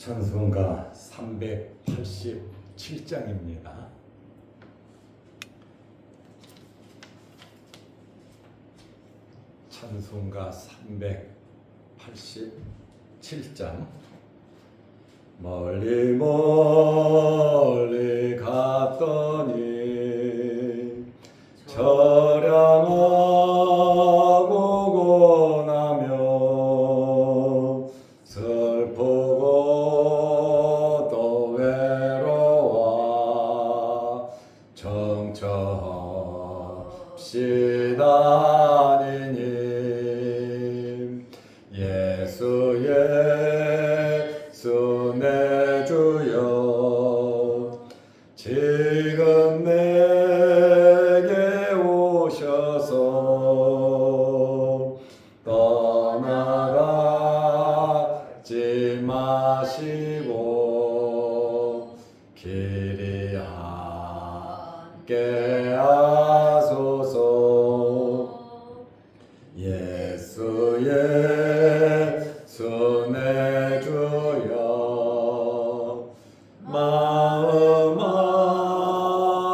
찬송가 387장입니다. 찬송가 387장. 멀리 멀리 갔더니 저량하고 고나며 슬프고 또 외로워 정처없이 다니니 예수 내 주여 지금 내게 오셔서 떠나가지 마시고 길이 함께 하소서. 예수 내 주여 마음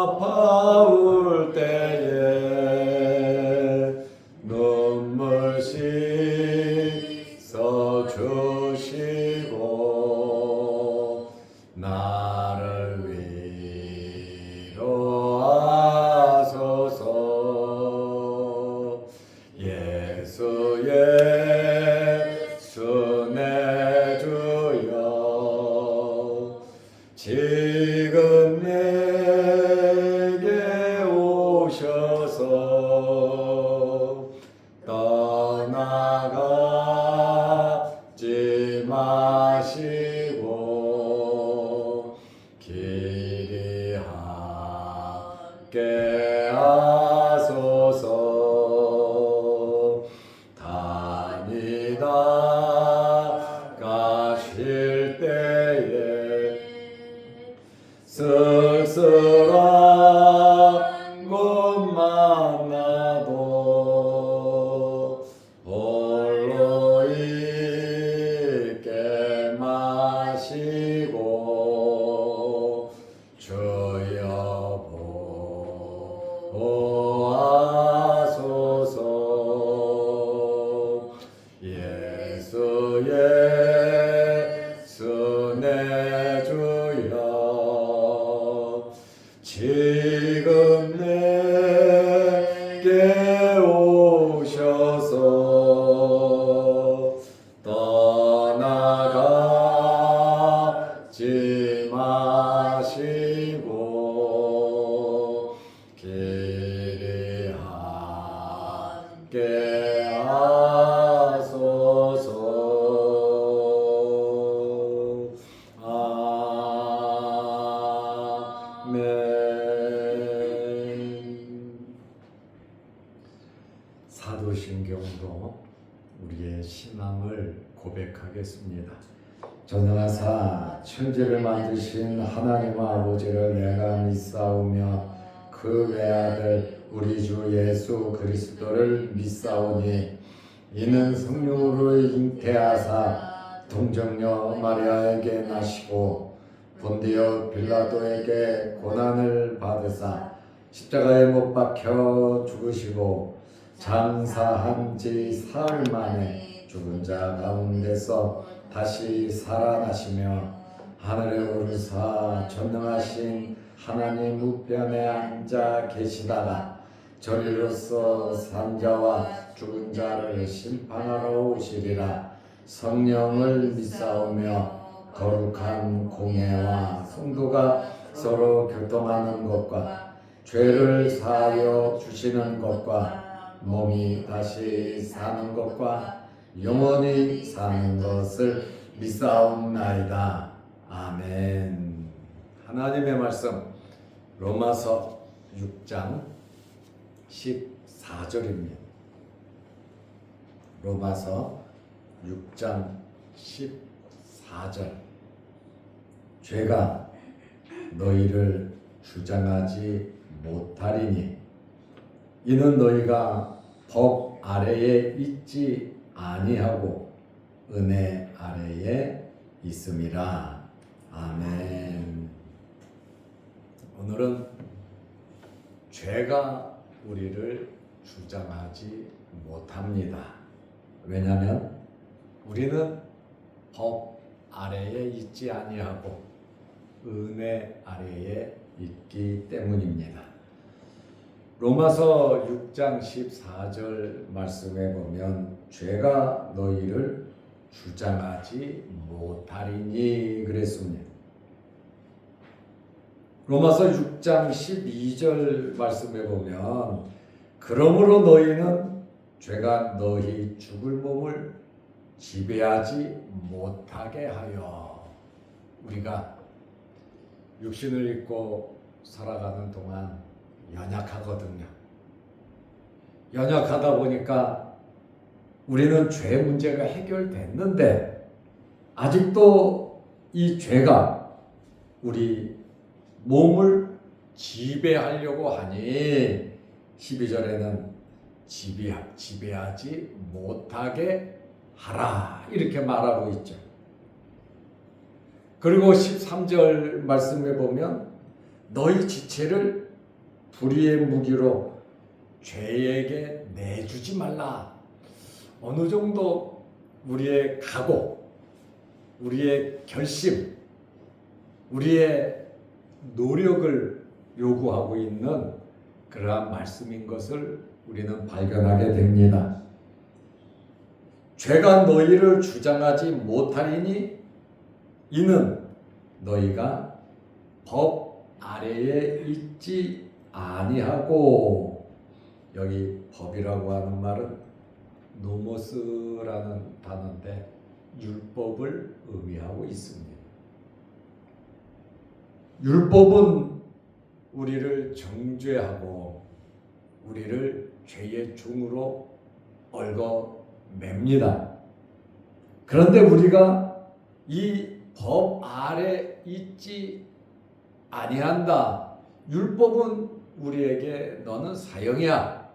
아파올 때에 눈물 씻어 주시고 나를 위로하소서. 예수 내 주여 지금 내게 오셔서 떠나가지 마시고 길이 함께 하소서. 다니다 가실 때에 쓸쓸한 곳 만나도 홀로 있게 마시고 주여 보호하소서. 예수 내 주여 지금 내게 오셔서 떠나가지 마시고 길이 함께 하소서. 사도신경도 우리의 신앙을 고백하겠습니다. 전능하사 천지를 만드신 하나님 아버지를 내가 믿사오며 그 외아들 우리 주 예수 그리스도를 믿사오니 이는 성령으로 잉태하사 동정녀 마리아에게 나시고 본디오 빌라도에게 고난을 받으사 십자가에 못 박혀 죽으시고 장사한 지 사흘 만에 죽은 자 가운데서 다시 살아나시며 하늘에 오르사 전능하신 하나님 우편에 앉아 계시다가 저리로서 산자와 죽은 자를 심판하러 오시리라. 성령을 믿사오며 거룩한 공예와 성도가 서로 교통하는 것과 죄를 사하여 주시는 것과 몸이 다시 사는 것과 영원히 사는 것을 믿사옵나이다. 아멘. 하나님의 말씀 로마서 6장 14절입니다. 로마서 6장 14절. 죄가 너희를 주장하지 못하리니 이는 너희가 법 아래에 있지 아니하고 은혜 아래에 있음이라. 아멘. 오늘은 죄가 우리를 주장하지 못합니다. 왜냐하면 우리는 법 아래에 있지 아니하고 은혜 아래에 있기 때문입니다. 로마서 6장 14절 말씀에 보면 죄가 너희를 주장하지 못하리니 그랬습니다. 로마서 6장 12절 말씀에 보면 그러므로 너희는 죄가 너희 죽을 몸을 지배하지 못하게 하여. 우리가 육신을 입고 살아가는 동안 연약하거든요. 연약하다 보니까 우리는 죄 문제가 해결됐는데 아직도 이 죄가 우리 몸을 지배하려고 하니 12절에는 지배하지 못하게 하라 이렇게 말하고 있죠. 그리고 13절 말씀에 보면 너희 지체를 불의의 무기로 죄에게 내주지 말라. 어느 정도 우리의 각오, 우리의 결심, 우리의 노력을 요구하고 있는 그러한 말씀인 것을 우리는 발견하게 됩니다. 죄가 너희를 주장하지 못하리니 이는 너희가 법 아래에 있지 아니하고. 여기 법이라고 하는 말은 노모스라는 단어인데 율법을 의미하고 있습니다. 율법은 우리를 정죄하고 우리를 죄의 종으로 얽어맵니다. 그런데 우리가 이 법 아래 있지 아니한다. 율법은 우리에게 너는 사형이야,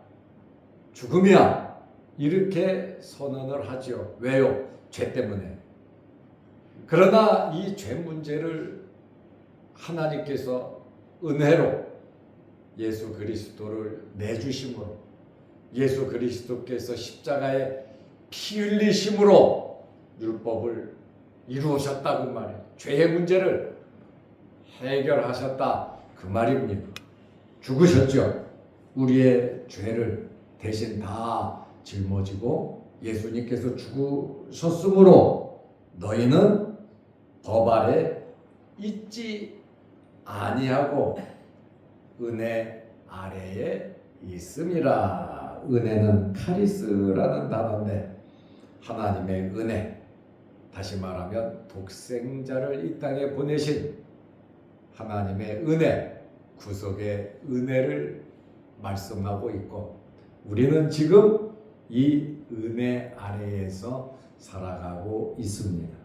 죽음이야 이렇게 선언을 하죠. 왜요? 죄 때문에. 그러나 이 죄 문제를 하나님께서 은혜로 예수 그리스도를 내주심으로 예수 그리스도께서 십자가에 피 흘리심으로 율법을 이루셨다 그 말이에요. 죄의 문제를 해결하셨다 그 말입니다. 죽으셨죠. 우리의 죄를 대신 다 짊어지고 예수님께서 죽으셨으므로 너희는 법 아래 있지 아니하고 은혜 아래에 있음이라. 은혜는 카리스라는 단어인데 하나님의 은혜, 다시 말하면 독생자를 이 땅에 보내신 하나님의 은혜, 구속의 은혜를 말씀하고 있고 우리는 지금 이 은혜 아래에서 살아가고 있습니다.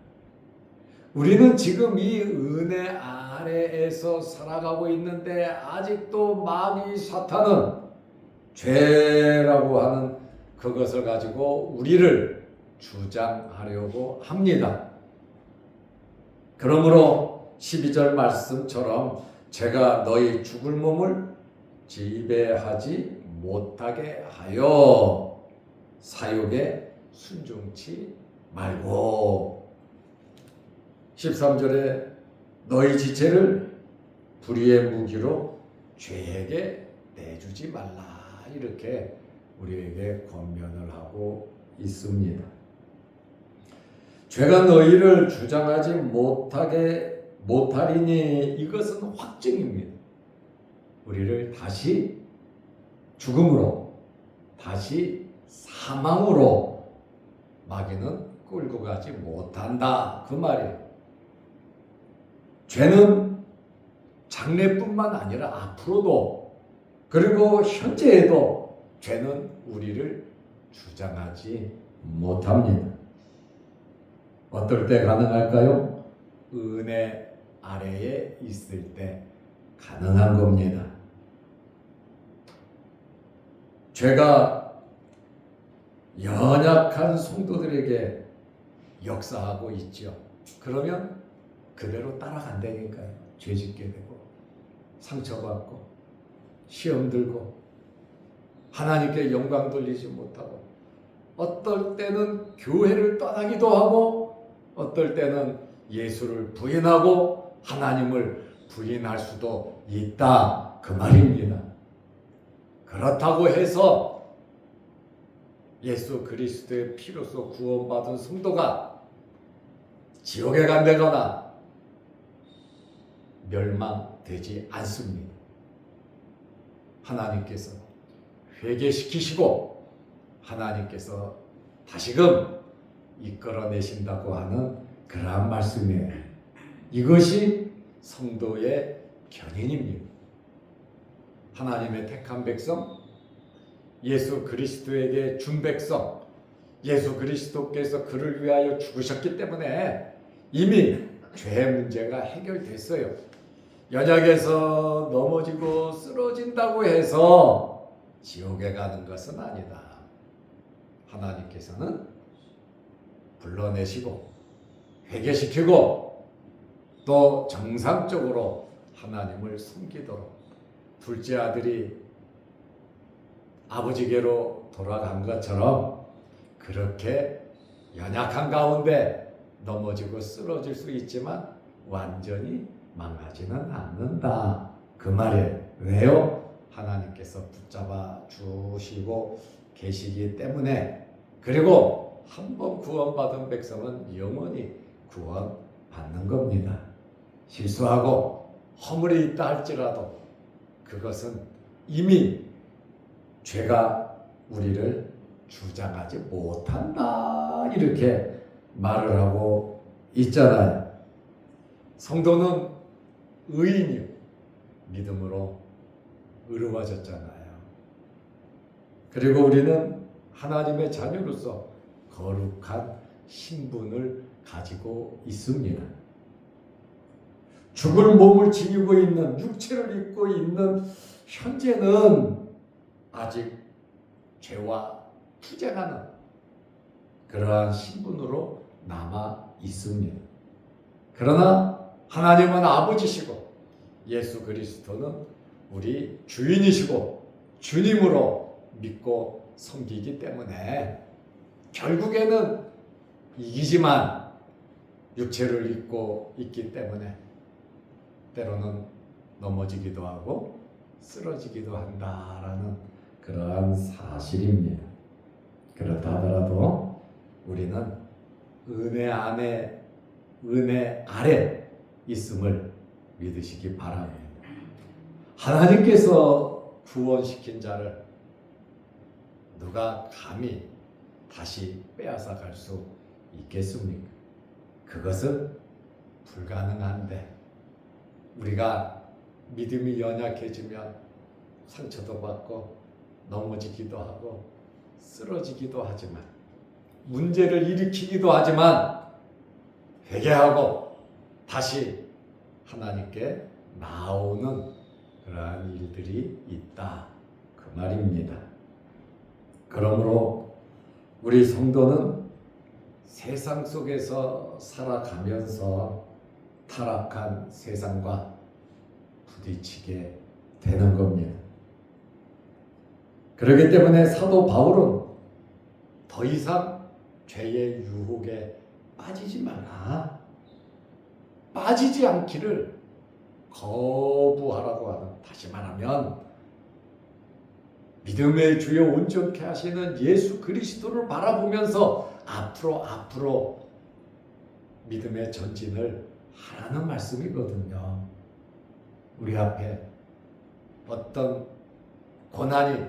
우리는 지금 이 은혜 아래에서 살아가고 있는데 아직도 마귀 사탄은 죄라고 하는 그것을 가지고 우리를 주장하려고 합니다. 그러므로 12절 말씀처럼 제가 너희 죽을 몸을 지배하지 못하게 하여 사욕에 순종치 말고. 13절에 너희 지체를 불의의 무기로 죄에게 내주지 말라 이렇게 우리에게 권면을 하고 있습니다. 죄가 너희를 주장하지 못하리니 이것은 확증입니다. 우리를 다시 죽음으로, 다시 사망으로 마귀는 끌고 가지 못한다 그 말이에요. 죄는 장래뿐만 아니라 앞으로도 그리고 현재에도 죄는 우리를 주장하지 못합니다. 어떨 때 가능할까요? 은혜 아래에 있을 때 가능한 겁니다. 죄가 연약한 성도들에게 역사하고 있죠. 그러면 그대로 따라간다니까요. 죄짓게 되고 상처받고 시험 들고 하나님께 영광 돌리지 못하고 어떨 때는 교회를 떠나기도 하고 어떨 때는 예수를 부인하고 하나님을 부인할 수도 있다 그 말입니다. 그렇다고 해서 예수 그리스도의 피로서 구원받은 성도가 지옥에 간다거나 멸망되지 않습니다. 하나님께서 회개시키시고 하나님께서 다시금 이끌어내신다고 하는 그러한 말씀이에요. 이것이 성도의 견인입니다. 하나님의 택한 백성, 예수 그리스도에게 준 백성, 예수 그리스도께서 그를 위하여 죽으셨기 때문에 이미 죄 문제가 해결됐어요. 연약해서 넘어지고 쓰러진다고 해서 지옥에 가는 것은 아니다. 하나님께서는 불러내시고 회개시키고 또 정상적으로 하나님을 섬기도록 둘째 아들이 아버지께로 돌아간 것처럼 그렇게 연약한 가운데 넘어지고 쓰러질 수 있지만 완전히 망하지는 않는다 그 말이에요. 왜요? 하나님께서 붙잡아 주시고 계시기 때문에. 그리고 한번 구원받은 백성은 영원히 구원받는 겁니다. 실수하고 허물이 있다 할지라도 그것은 이미 죄가 우리를 주장하지 못한다 이렇게 말을 하고 있잖아요. 성도는 의인이요 믿음으로 의로워졌잖아요. 그리고 우리는 하나님의 자녀로서 거룩한 신분을 가지고 있습니다. 죽을 몸을 지니고 있는 육체를 입고 있는 현재는 아직 죄와 투쟁하는 그러한 신분으로 남아 있습니다. 그러나 하나님은 아버지시고 예수 그리스도는 우리 주인이시고 주님으로 믿고 섬기기 때문에 결국에는 이기지만 육체를 입고 있기 때문에 때로는 넘어지기도 하고 쓰러지기도 한다라는 그러한 사실입니다. 그렇다 하더라도 우리는 은혜 안에 은혜 아래 있음을 믿으시기 바랍니다. 하나님께서 구원시킨 자를 누가 감히 다시 빼앗아 갈 수 있겠습니까? 그것은 불가능한데 우리가 믿음이 연약해지면 상처도 받고 넘어지기도 하고 쓰러지기도 하지만 문제를 일으키기도 하지만 회개하고 다시 하나님께 나오는 그러한 일들이 있다 그 말입니다. 그러므로 우리 성도는 세상 속에서 살아가면서 타락한 세상과 부딪히게 되는 겁니다. 그렇기 때문에 사도 바울은 더 이상 죄의 유혹에 빠지지 말라. 빠지지 않기를 거부하라고 하는, 다시 말하면 믿음의 주여 온전케 하시는 예수 그리스도를 바라보면서 앞으로 믿음의 전진을 하라는 말씀이거든요. 우리 앞에 어떤 고난이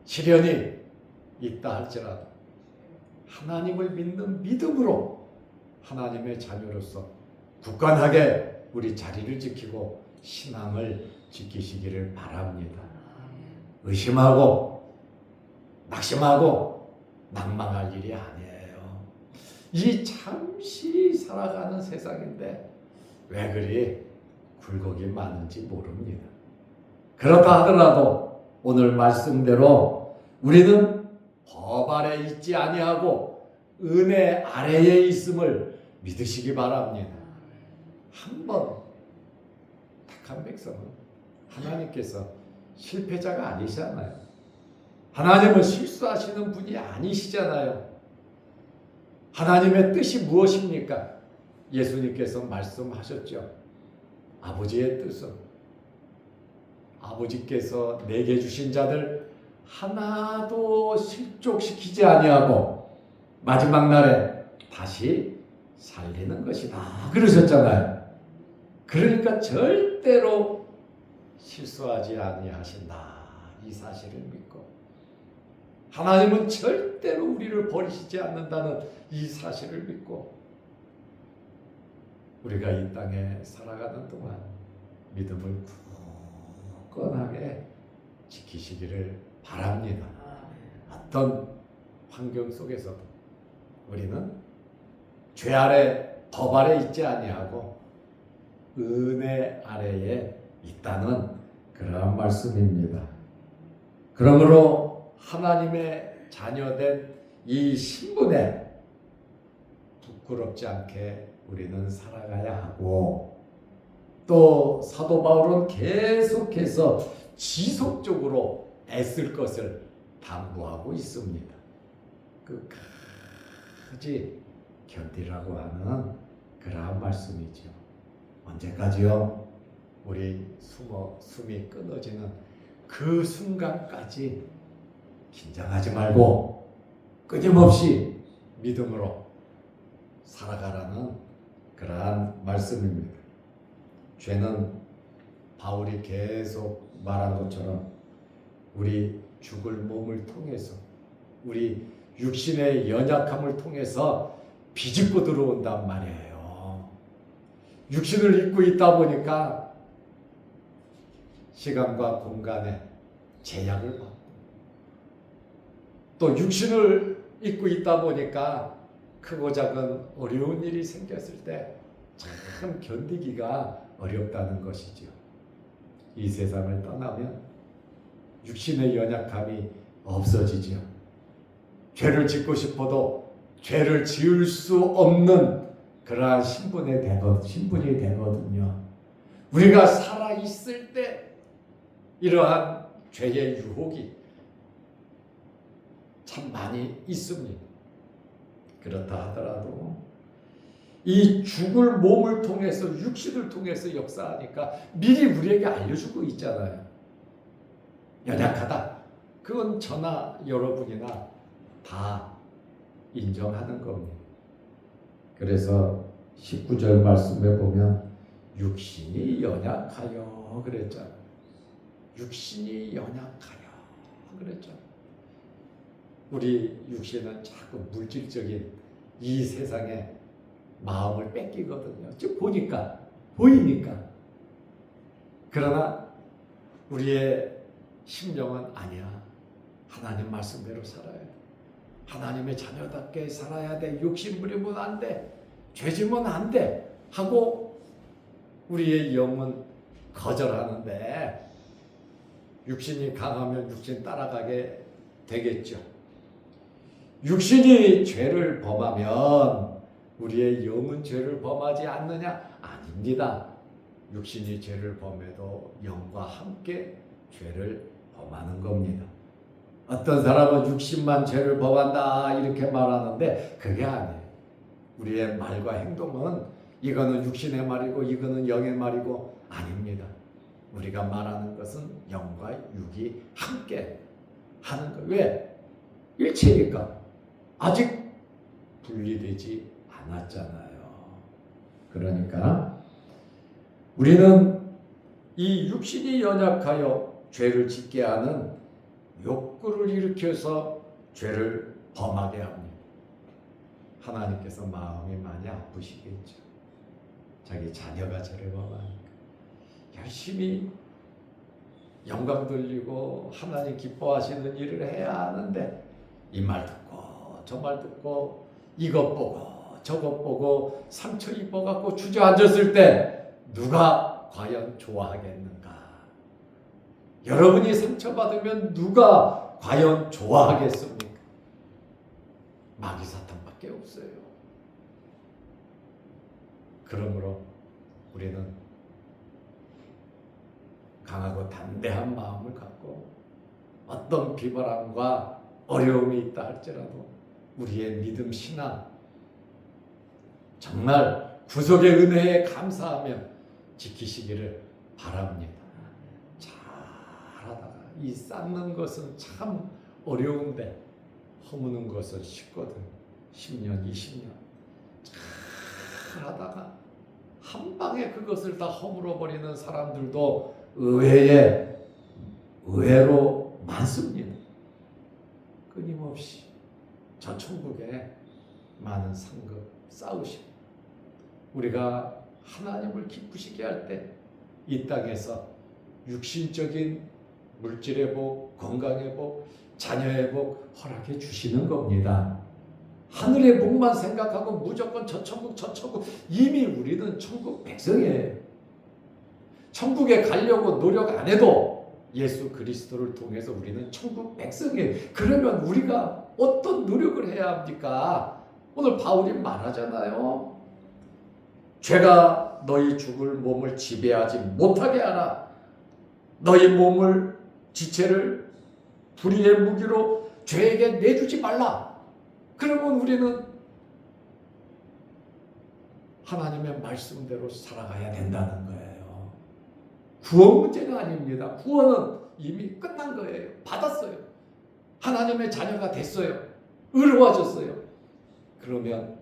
시련이 있다 할지라도 하나님을 믿는 믿음으로 하나님의 자녀로서 굳건하게 우리 자리를 지키고 신앙을 지키시기를 바랍니다. 의심하고 낙심하고 낭망할 일이 아니에요. 이 잠시 살아가는 세상인데 왜 그리 굴곡이 많은지 모릅니다. 그렇다 하더라도 오늘 말씀대로 우리는 법 아래 있지 아니하고 은혜 아래에 있음을 믿으시기 바랍니다. 한번 택한 백성은 하나님께서 실패자가 아니시잖아요. 하나님은 실수하시는 분이 아니시잖아요. 하나님의 뜻이 무엇입니까? 예수님께서 말씀하셨죠. 아버지의 뜻은 아버지께서 내게 주신 자들 하나도 실족시키지 아니하고 마지막 날에 다시 살리는 것이다 그러셨잖아요. 그러니까 절대로 실수하지 아니하신다 이 사실을 믿고 하나님은 절대로 우리를 버리시지 않는다는 이 사실을 믿고 우리가 이 땅에 살아가는 동안 믿음을 굳건하게 지키시기를 바랍니다. 어떤 환경 속에서도 우리는 죄 아래 법 아래 있지 아니하고 은혜 아래에 있다는 그러한 말씀입니다. 그러므로 하나님의 자녀된 이 신분에 부끄럽지 않게 우리는 살아가야 하고 또 사도 바울은 계속해서 지속적으로 애쓸 것을 당부하고 있습니다. 끝까지 견디라고 하는 그러한 말씀이죠. 언제까지요? 우리 숨이 끊어지는 그 순간까지 긴장하지 말고 끊임없이 믿음으로 살아가라는 그러한 말씀입니다. 죄는 바울이 계속 말한 것처럼 우리 죽을 몸을 통해서 우리 육신의 연약함을 통해서 비집고 들어온단 말이에요. 육신을 입고 있다 보니까 시간과 공간에 제약을 받고 또 육신을 입고 있다 보니까 크고 작은 어려운 일이 생겼을 때 참 견디기가 어렵다는 것이죠. 이 세상을 떠나면 육신의 연약함이 없어지죠. 죄를 짓고 싶어도 죄를 지을 수 없는 그러한 신분이 되거든요. 우리가 살아있을 때 이러한 죄의 유혹이 참 많이 있습니다. 그렇다 하더라도 이 죽을 몸을 통해서 육신을 통해서 역사하니까 미리 우리에게 알려주고 있잖아요. 연약하다. 그건 저나 여러분이나 다 인정하는 겁니다. 그래서 19절 말씀에 보면 육신이 연약하여 그랬잖아요. 육신이 연약하여 그랬잖아요. 우리 육신은 자꾸 물질적인 이 세상에 마음을 뺏기거든요. 즉 보이니까. 그러나 우리의 심령은 아니야. 하나님 말씀대로 살아야 돼. 하나님의 자녀답게 살아야 돼. 욕심 부리면 안 돼. 죄지면 안 돼. 하고 우리의 영은 거절하는데 육신이 강하면 육신 따라가게 되겠죠. 육신이 죄를 범하면 우리의 영은 죄를 범하지 않느냐? 아닙니다. 육신이 죄를 범해도 영과 함께 죄를 범하는 겁니다. 어떤 사람은 육신만 죄를 범한다 이렇게 말하는데 그게 아니에요. 우리의 말과 행동은 이거는 육신의 말이고 이거는 영의 말이고 아닙니다. 우리가 말하는 것은 영과 육이 함께 하는 거예요. 왜? 일체니까. 아직 분리되지 않았잖아요. 그러니까 우리는 이 육신이 연약하여 죄를 짓게 하는 욕구를 일으켜서 죄를 범하게 합니다. 하나님께서 마음이 많이 아프시겠죠. 자기 자녀가 죄를 범하니까 열심히 영광 돌리고 하나님 기뻐하시는 일을 해야 하는데 이 말 듣고 저 말 듣고 이것 보고 저것 보고 상처 입어갖고 주저앉았을 때 누가 과연 좋아하겠는가? 여러분이 상처받으면 누가 과연 좋아하겠습니까? 마귀 사탄밖에 없어요. 그러므로 우리는 강하고 담대한 마음을 갖고 어떤 비바람과 어려움이 있다 할지라도 우리의 믿음 신앙 정말 구속의 은혜에 감사하며 지키시기를 바랍니다. 잘하다가 이 쌓는 것은 참 어려운데 허무는 것은 쉽거든. 10년 20년 잘하다가 한 방에 그것을 다 허물어 버리는 사람들도 의외로 많습니다. 끊임없이 저 천국에 많은 상급 쌓으시고 우리가 하나님을 기쁘시게 할 때 이 땅에서 육신적인 물질의 복, 건강의 복, 자녀의 복 허락해 주시는 겁니다. 하늘의 복만 생각하고 무조건 저 천국 이미 우리는 천국 백성이에요. 천국에 가려고 노력 안 해도 예수 그리스도를 통해서 우리는 천국 백성이에요. 그러면 우리가 어떤 노력을 해야 합니까? 오늘 바울이 말하잖아요. 죄가 너희 죽을 몸을 지배하지 못하게 하라. 너희 몸을 지체를 불의의 무기로 죄에게 내주지 말라. 그러면 우리는 하나님의 말씀대로 살아가야 된다는 거예요. 구원 문제가 아닙니다. 구원은 이미 끝난 거예요. 받았어요. 하나님의 자녀가 됐어요. 의로워졌어요. 그러면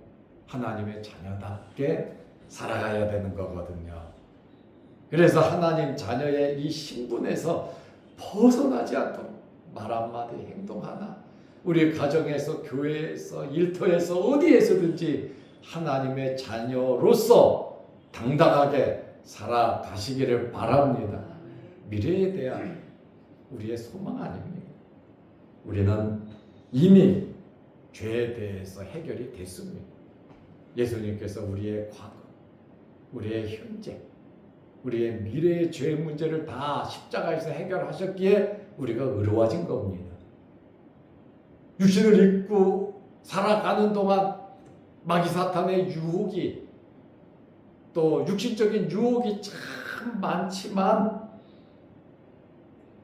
하나님의 자녀답게 살아가야 되는 거거든요. 그래서 하나님 자녀의 이 신분에서 벗어나지 않도록 말 한마디 행동 하나 우리 가정에서 교회에서 일터에서 어디에서든지 하나님의 자녀로서 당당하게 살아가시기를 바랍니다. 미래에 대한 우리의 소망 아닙니까? 우리는 이미 죄에 대해서 해결이 됐습니다. 예수님께서 우리의 과거, 우리의 현재, 우리의 미래의 죄 문제를 다 십자가에서 해결하셨기에 우리가 의로워진 겁니다. 육신을 입고 살아가는 동안 마귀 사탄의 유혹이 또 육신적인 유혹이 참 많지만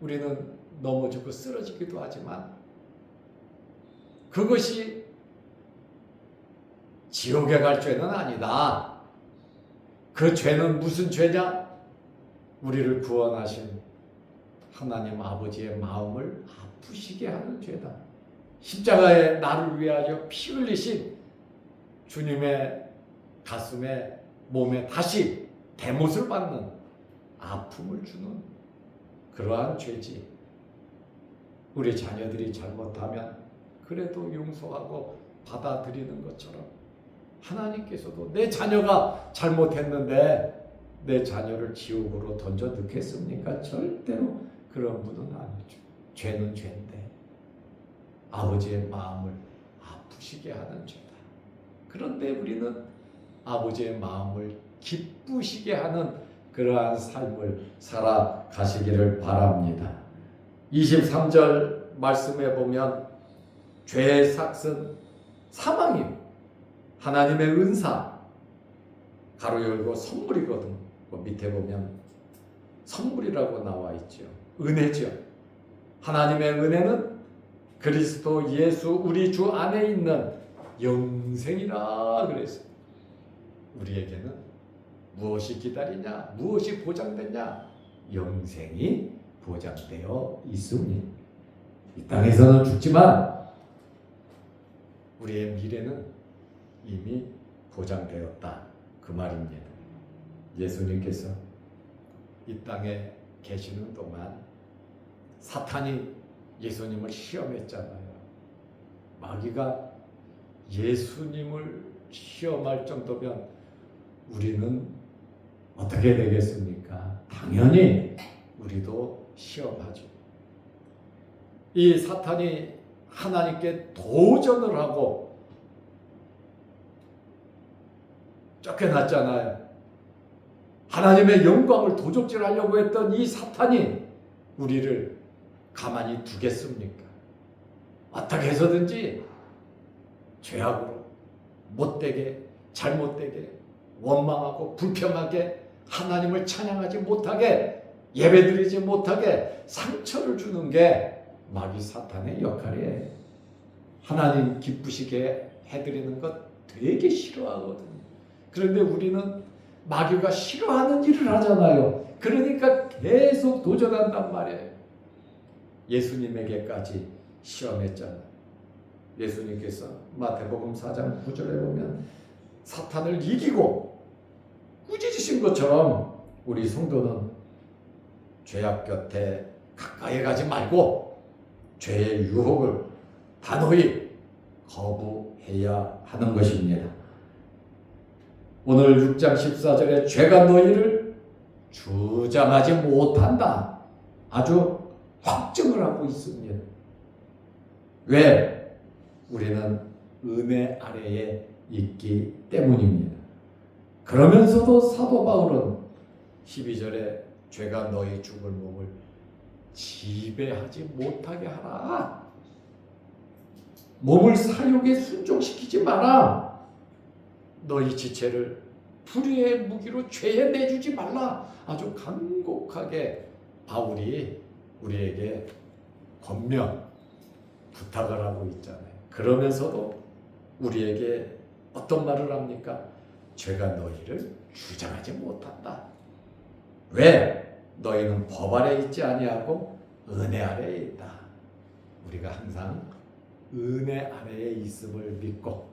우리는 넘어지고 쓰러지기도 하지만 그것이 지옥에 갈 죄는 아니다. 그 죄는 무슨 죄냐? 우리를 구원하신 하나님 아버지의 마음을 아프시게 하는 죄다. 십자가에 나를 위하여 피 흘리신 주님의 가슴에 몸에 다시 대못을 받는 아픔을 주는 그러한 죄지. 우리 자녀들이 잘못하면 그래도 용서하고 받아들이는 것처럼 하나님께서도 내 자녀가 잘못했는데 내 자녀를 지옥으로 던져 넣겠습니까? 절대로 그런 분은 아니죠. 죄는 죄인데 아버지의 마음을 아프시게 하는 죄다. 그런데 우리는 아버지의 마음을 기쁘시게 하는 그러한 삶을 살아가시기를 바랍니다. 23절 말씀에 보면 죄의 삭은 사망이요 하나님의 은사 가로 열고 선물이거든. 밑에 보면 선물이라고 나와 있죠. 은혜죠. 하나님의 은혜는 그리스도 예수 우리 주 안에 있는 영생이라 그랬어요. 우리에게는 무엇이 기다리냐? 무엇이 보장되냐? 영생이 보장되어 있습니다. 이 땅에서는 죽지만 우리의 미래는 이미 보장되었다. 그 말입니다. 예수님께서 이 땅에 계시는 동안 사탄이 예수님을 시험했잖아요. 마귀가 예수님을 시험할 정도면 우리는 어떻게 되겠습니까? 당연히 우리도 시험하죠. 이 사탄이 하나님께 도전을 하고 쫓겨났잖아요. 하나님의 영광을 도적질하려고 했던 이 사탄이 우리를 가만히 두겠습니까? 어떻게 해서든지 죄악으로 못되게 잘못되게 원망하고 불평하게 하나님을 찬양하지 못하게 예배드리지 못하게 상처를 주는 게 마귀 사탄의 역할이에요. 하나님 기쁘시게 해드리는 것 되게 싫어하거든요. 그런데 우리는 마귀가 싫어하는 일을 하잖아요. 그러니까 계속 도전한단 말이에요. 예수님에게까지 시험했잖아요. 예수님께서 마태복음 4장 9절에 보면 사탄을 이기고 꾸짖으신 것처럼 우리 성도는 죄악 곁에 가까이 가지 말고 죄의 유혹을 단호히 거부해야 하는 것입니다. 오늘 6장 14절에 죄가 너희를 주장하지 못한다. 아주 확증을 하고 있습니다. 왜? 우리는 은혜 아래에 있기 때문입니다. 그러면서도 사도 바울은 12절에 죄가 너희 죽을 몸을 지배하지 못하게 하라. 몸을 사욕에 순종시키지 마라. 너희 지체를 불의의 무기로 죄에 내주지 말라. 아주 간곡하게 바울이 우리에게 권면, 부탁을 하고 있잖아요. 그러면서도 우리에게 어떤 말을 합니까? 죄가 너희를 주장하지 못한다. 왜? 너희는 법 아래 있지 아니하고 은혜 아래에 있다. 우리가 항상 은혜 아래에 있음을 믿고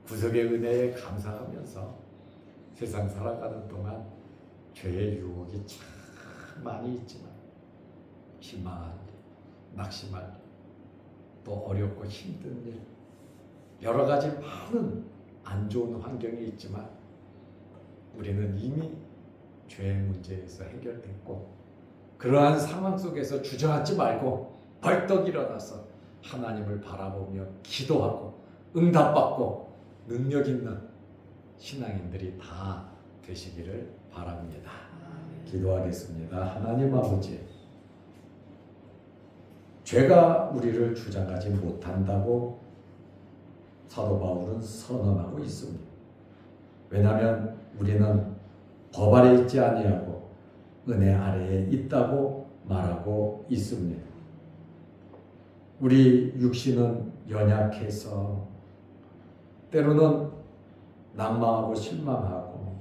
구속의 은혜에 감사하면서 세상 살아가는 동안 죄의 유혹이 참 많이 있지만 실망한 일, 낙심한 일, 또 어렵고 힘든 일, 여러 가지 많은 안 좋은 환경이 있지만 우리는 이미 죄의 문제에서 해결됐고 그러한 상황 속에서 주저앉지 말고 벌떡 일어나서 하나님을 바라보며 기도하고 응답받고 능력 있는 신앙인들이 다 되시기를 바랍니다. 기도하겠습니다. 하나님 아버지, 죄가 우리를 주장하지 못한다고 사도 바울은 선언하고 있습니다. 왜냐하면 우리는 법 아래 있지 아니하고 은혜 아래에 있다고 말하고 있습니다. 우리 육신은 연약해서 때로는 낭망하고 실망하고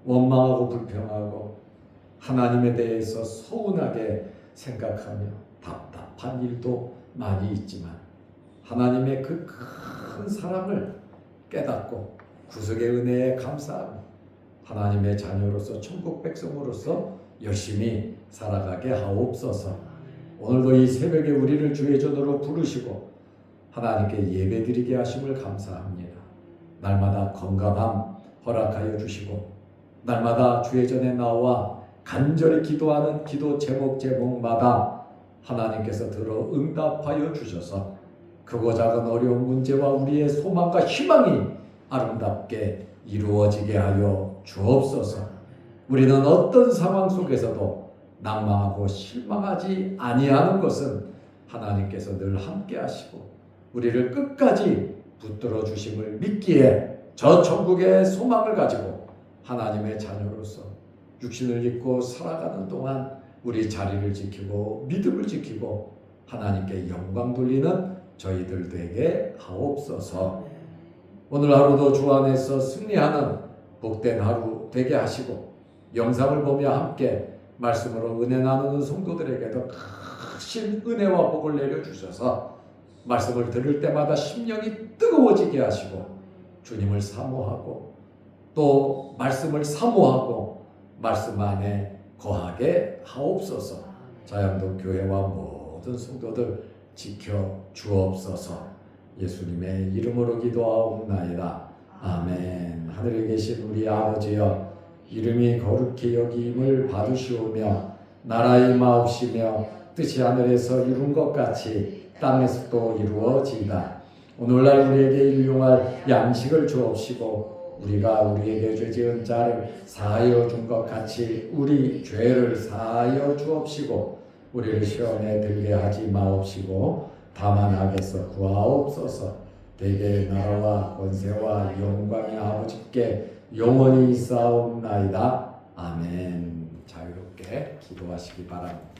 원망하고 불평하고 하나님에 대해서 서운하게 생각하며 답답한 일도 많이 있지만 하나님의 그 큰 사랑을 깨닫고 구속의 은혜에 감사하며 하나님의 자녀로서 천국 백성으로서 열심히 살아가게 하옵소서. 오늘도 이 새벽에 우리를 주의 전으로 부르시고 하나님께 예배드리게 하심을 감사합니다. 날마다 건강함 허락하여 주시고 날마다 주의 전에 나와 간절히 기도하는 기도 제목마다 하나님께서 들어 응답하여 주셔서 크고 작은 어려운 문제와 우리의 소망과 희망이 아름답게 이루어지게 하여 주옵소서. 우리는 어떤 상황 속에서도 낭망하고 실망하지 아니하는 것은 하나님께서 늘 함께 하시고 우리를 끝까지 붙들어 주심을 믿기에 저 천국의 소망을 가지고 하나님의 자녀로서 육신을 입고 살아가는 동안 우리 자리를 지키고 믿음을 지키고 하나님께 영광 돌리는 저희들 되게 하옵소서. 오늘 하루도 주 안에서 승리하는 복된 하루 되게 하시고 영상을 보며 함께 말씀으로 은혜 나누는 성도들에게도 크신 은혜와 복을 내려주셔서 말씀을 들을 때마다 심령이 뜨거워지게 하시고 주님을 사모하고 또 말씀을 사모하고 말씀 안에 거하게 하옵소서. 자양동 교회와 모든 성도들 지켜 주옵소서. 예수님의 이름으로 기도하옵나이다. 아멘. 하늘에 계신 우리 아버지여, 이름이 거룩히 여김을 받으시오며 나라의 마옵시며 뜻이 하늘에서 이룬 것 같이 땅에서도 이루어지이다. 오늘날 우리에게 일용할 양식을 주옵시고 우리가 우리에게 죄 지은 자를 사하여 준 것 같이 우리 죄를 사하여 주옵시고 우리를 시험에 들게 하지 마옵시고 다만 악에서 구하옵소서. 대개 나라와 권세와 영광이 아버지께 영원히 있사옵나이다. 아멘. 자유롭게 기도하시기 바랍니다.